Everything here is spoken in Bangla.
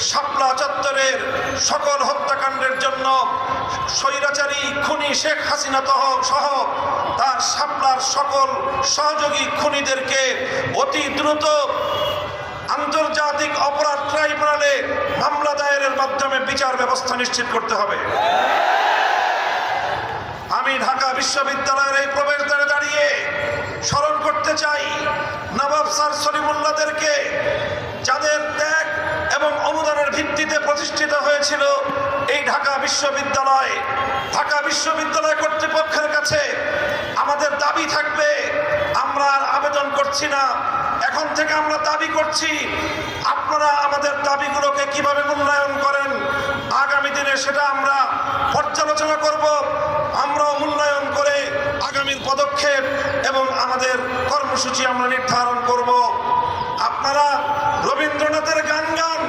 শাপলা চত্বরের সকল হত্যাকাণ্ডের জন্য স্বৈরাচারী খুনি শেখ হাসিনা সহ তার শাপলার সকল সহযোগী খুনিদেরকে অতি দ্রুত আন্তর্জাতিক অপরাধ ট্রাইব্যুনালে মামলা দায়েরের মাধ্যমে বিচার ব্যবস্থা নিশ্চিত করতে হবে। আমি ঢাকা বিশ্ববিদ্যালয়ের এই প্রবেশদ্বারে দাঁড়িয়ে স্মরণ করতে চাই নবাব স্যার সলিমুল্লাহদেরকে, যাদের ত্যাগ এবং অনুদানের ভিত্তিতে প্রতিষ্ঠিত হয়েছিল এই ঢাকা বিশ্ববিদ্যালয়। ঢাকা বিশ্ববিদ্যালয় কর্তৃপক্ষের কাছে আমাদের দাবি থাকবে, আমরা আর আবেদন করছি না, এখন থেকে আমরা দাবি করছি আপনারা আমাদের দাবিগুলোকে কিভাবে মূল্যায়ন করেন আগামী দিনে সেটা আমরা পর্যালোচনা করব। আমরাও মূল্যায়ন করে আগামীর পদক্ষেপ এবং আমাদের কর্মসূচি আমরা নির্ধারণ করব। আপনারা রবীন্দ্রনাথের গান গান,